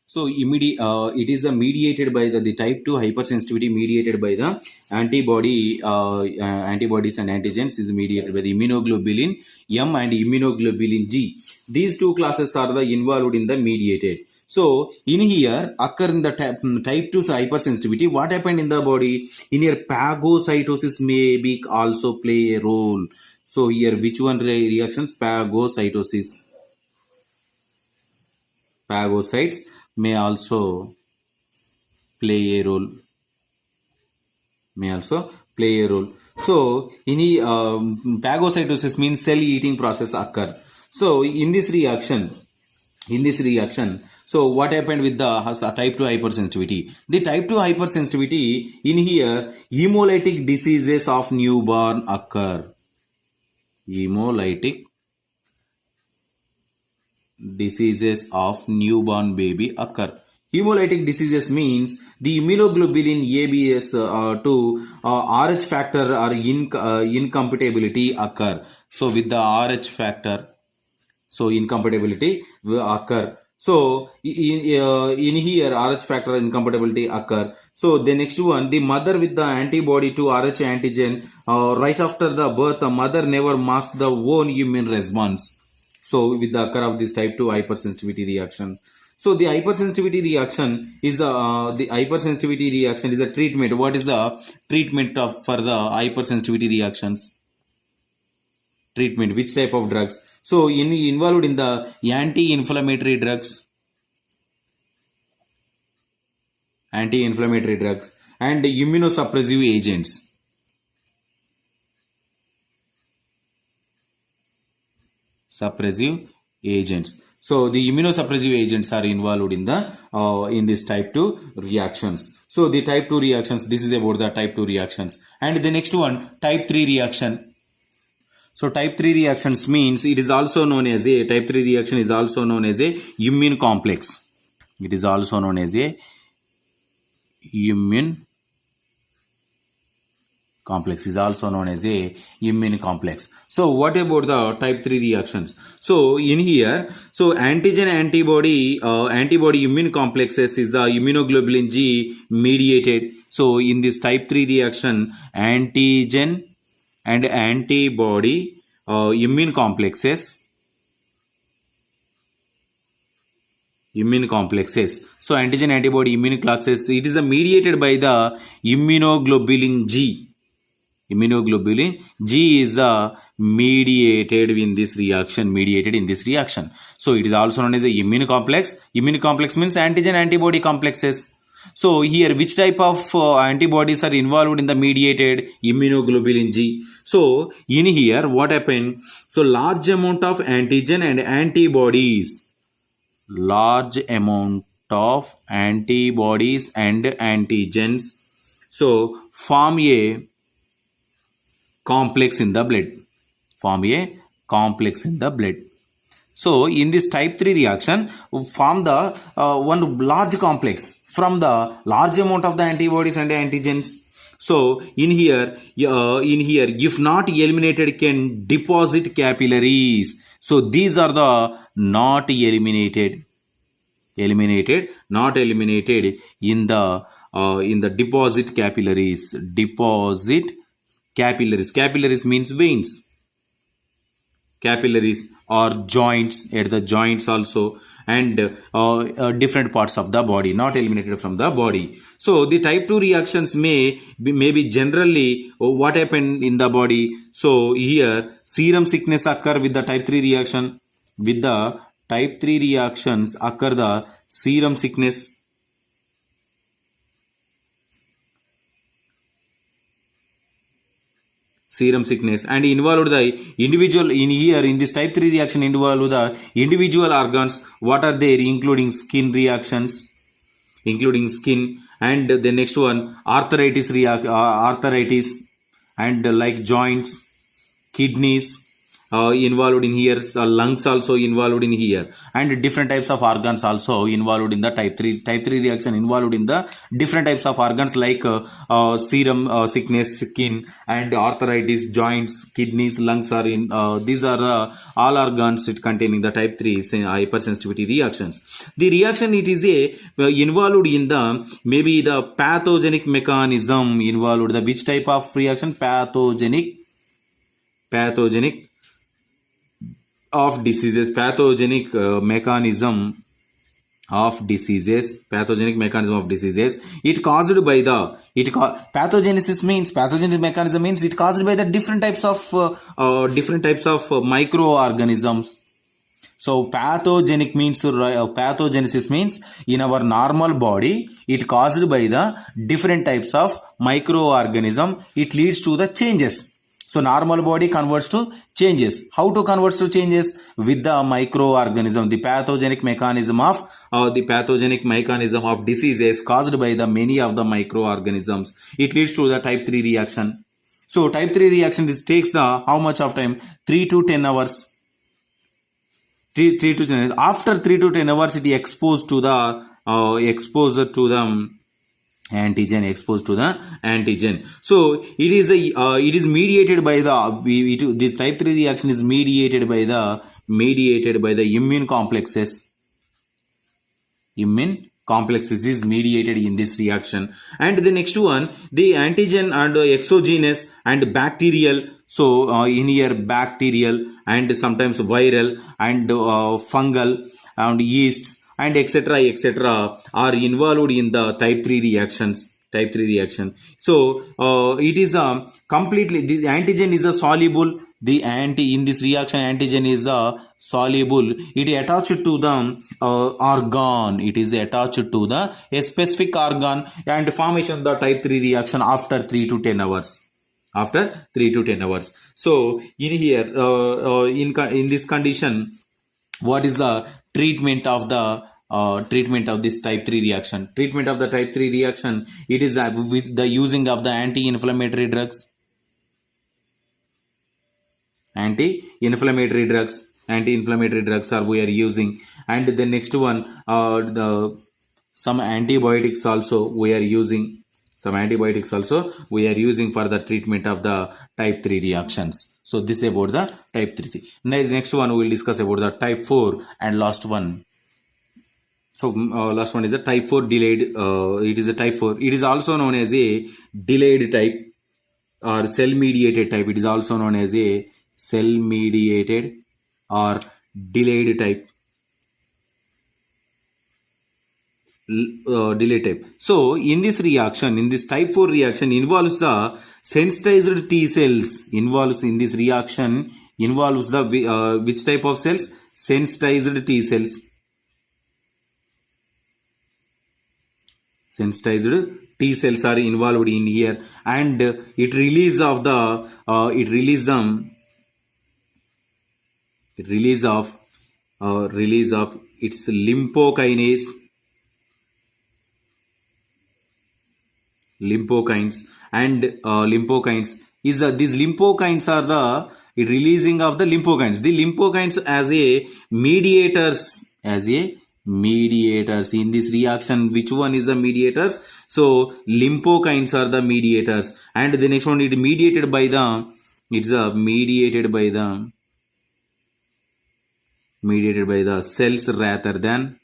So immediate, it is mediated by the type 2 hypersensitivity mediated by the antibodies and antigens is mediated by the immunoglobulin M and immunoglobulin G. These two classes are the involved in the mediated. So in here occur in the type 2 hypersensitivity. What happened in the body? In here phagocytosis may be also play a role. So here which one reactions? Phagocytosis. Phagocytes may also play a role. May also play a role. So, phagocytosis means cell eating process occur. So, in this reaction, so what happened with the type 2 hypersensitivity? The type 2 hypersensitivity in here, hemolytic diseases of newborn occur. Hemolytic diseases of newborn baby occur. Hemolytic diseases means the immunoglobulin ABS to RH factor or incompatibility occur. So with the RH factor, so incompatibility will occur. So in here RH factor incompatibility occur. So the next one, the mother with the antibody to RH antigen right after the birth, the mother never masks the own immune response. So with the occur of this type 2 hypersensitivity reaction. So the hypersensitivity reaction is the hypersensitivity reaction is a treatment. What is the treatment of for the hypersensitivity reactions? Treatment. Which type of drugs? So involved in the anti-inflammatory drugs, and immunosuppressive agents. Suppressive agents. So the immunosuppressive agents are involved in the in this type 2 reactions. So the type 2 reactions, this is about the type 2 reactions. And the next one, type 3 reaction. So type 3 reactions means it is also known as a type 3 reaction is also known as a immune complex. It is also known as a immune complex is also known as a immune complex. So what about the type 3 reactions? So in here, so antigen antibody immune complexes is the immunoglobulin G mediated. So in this type 3 reaction, antigen and antibody immune complexes. So antigen antibody immune complexes, it is mediated by the immunoglobulin G. Immunoglobulin G is the mediated in this reaction. So it is also known as a immune complex. Immune complex means antigen antibody complexes. So here which type of antibodies are involved in the mediated? Immunoglobulin G. So in here what happened? So large amount of antigen and antibodies. Large amount of antibodies and antigens. So form a complex in the blood. So in this type 3 reaction, form the one large complex from the large amount of the antibodies and antigens. So in here, if not eliminated, can deposit capillaries. So these are the not eliminated in the deposit capillaries. Capillaries means veins. Capillaries or joints, at the joints also, and different parts of the body not eliminated from the body. So the type 2 reactions may be generally what happened in the body. So here serum sickness occur with the type 3 reaction. With the type 3 reactions occur the serum sickness. And involved the individual in here in this type 3 reaction involved the individual organs. What are there? Including skin reactions, and the next one arthritis and like joints, kidneys, involved in here, lungs also involved in here, and different types of organs also involved in the type 3 reaction, involved in the different types of organs like serum sickness, skin, and arthritis, joints, kidneys, lungs are in these are all organs it containing the type 3 hypersensitivity reactions. The reaction, it is a involved in the maybe the pathogenic mechanism involved, the which type of reaction? Pathogenic of diseases, pathogenic mechanism of diseases, pathogenic mechanism of diseases. It caused by the pathogenesis means, pathogenic mechanism means it caused by the different types of microorganisms. So pathogenic means pathogenesis means in our normal body it caused by the different types of microorganism. It leads to the changes. So normal body converts to changes. How to convert to changes? With the microorganism. The pathogenic mechanism of diseases caused by the many of the microorganisms. It leads to the type 3 reaction. So type 3 reaction takes the how much of time? 3 to 10 hours. 3 to 10 hours. After 3 to 10 hours, it is exposed to the antigen. So it is mediated by this type 3 reaction is mediated by the immune complexes. Immune complexes is mediated in this reaction. And the next one, the antigen and exogenous and bacterial. So in here bacterial and sometimes viral and fungal and yeasts and etc. are involved in the type 3 reactions. So it is completely, the antigen is a soluble. In this reaction, antigen is soluble. It is attached to the organ. It is attached to a specific organ, and formation of the type 3 reaction after 3 to 10 hours. So in here, in this condition, what is the treatment of this type 3 reaction? Treatment of the type 3 reaction, it is with the using of the anti-inflammatory drugs. Anti-inflammatory drugs are we are using. And the next one, some antibiotics also we are using. For the treatment of the type 3 reactions. So this is about the type 3. Next one we will discuss about the type 4 and last one. So last one is the type 4 delayed. It is a type 4. It is also known as a delayed type or cell mediated type. It is also known as a cell mediated or delayed type. Delay type. So in this reaction, in this type 4 reaction, involves the sensitized T cells. Involves the which type of cells? Sensitized T cells. Sensitized T cells are involved in here, and it release of its lymphokines and lymphokines is these lymphokines are the releasing of the lymphokines. The lymphokines as a mediators in this reaction. Which one is the mediators? So lymphokines are the mediators, and the next one, it mediated by the cells rather than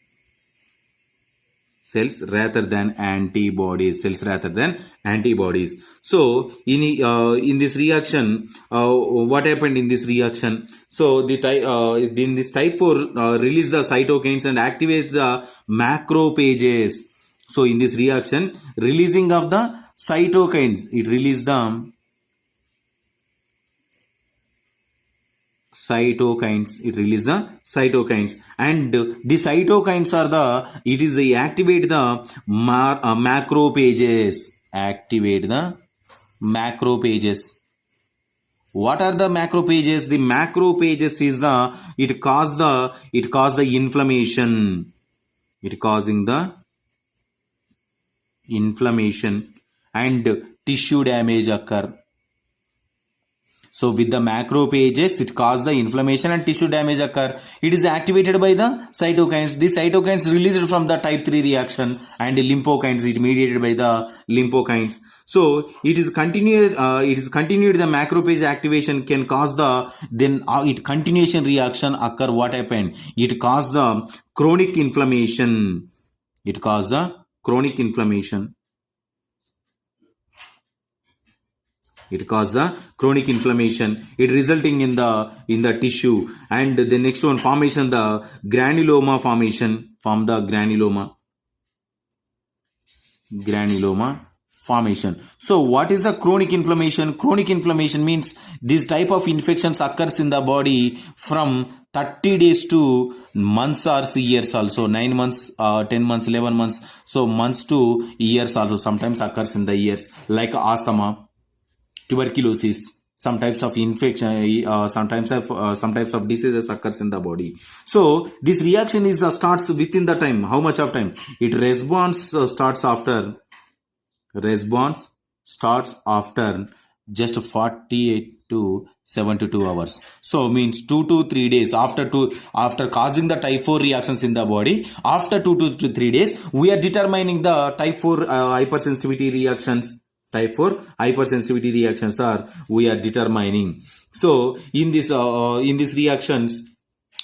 antibodies. So in this reaction, what happened in this reaction? So in this type 4 release the cytokines and activate the macrophages. So in this reaction, releasing of the cytokines, it release the cytokines, and the cytokines are activate the macrophages. What are the macrophages? The macrophages is it cause the inflammation. It causing the inflammation and tissue damage occur. So with the macrophages, it causes the inflammation and tissue damage occur. It is activated by the cytokines. The cytokines released from the type 3 reaction, and the lymphokines, it mediated by the lymphokines. So it is continued. The macrophage activation can cause the it continuation reaction occur. What happened? It caused the chronic inflammation. It caused the chronic inflammation. It causes the chronic inflammation. It resulting in the tissue. And the next one, formation, the granuloma formation. Form the granuloma formation. So what is the chronic inflammation? Chronic inflammation means this type of infections occurs in the body from 30 days to months or years also. 9 months, 10 months, 11 months. So months to years also sometimes occurs in the years, like asthma, tuberculosis, some types of infection, some types of diseases occurs in the body. So this reaction is starts within the time. How much of time? It response starts after just 48 to 72 hours. So means 2 to 3 days after causing the type 4 reactions in the body. After 2 to 3 days, we are determining the type 4 hypersensitivity reactions. Type 4 hypersensitivity reactions we are determining. So in these reactions,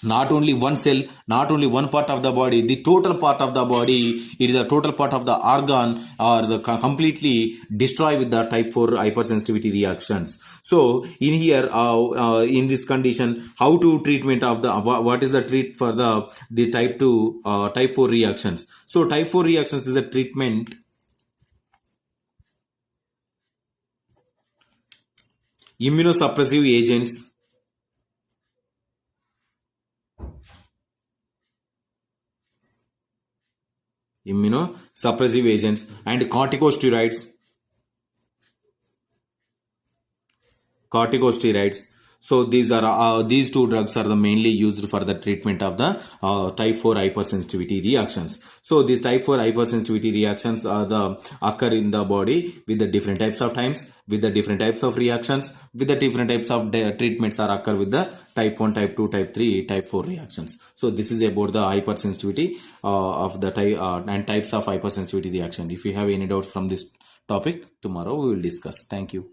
not only one cell, not only one part of the body, the total part of the body, it is a total part of the organ or the completely destroy with the type 4 hypersensitivity reactions. So in here, in this condition, how to treatment of the, what is the treat for the type 4 reactions? So type 4 reactions is a treatment. Immunosuppressive agents. Immunosuppressive agents and corticosteroids. So these two drugs are the mainly used for the treatment of the type 4 hypersensitivity reactions. So these type 4 hypersensitivity reactions occur in the body with the different types of times, with the different types of reactions, with the different types of treatments are occur with the type 1, type 2, type 3, type 4 reactions. So this is about the hypersensitivity of the type and types of hypersensitivity reaction. If you have any doubts from this topic, tomorrow we will discuss. Thank you.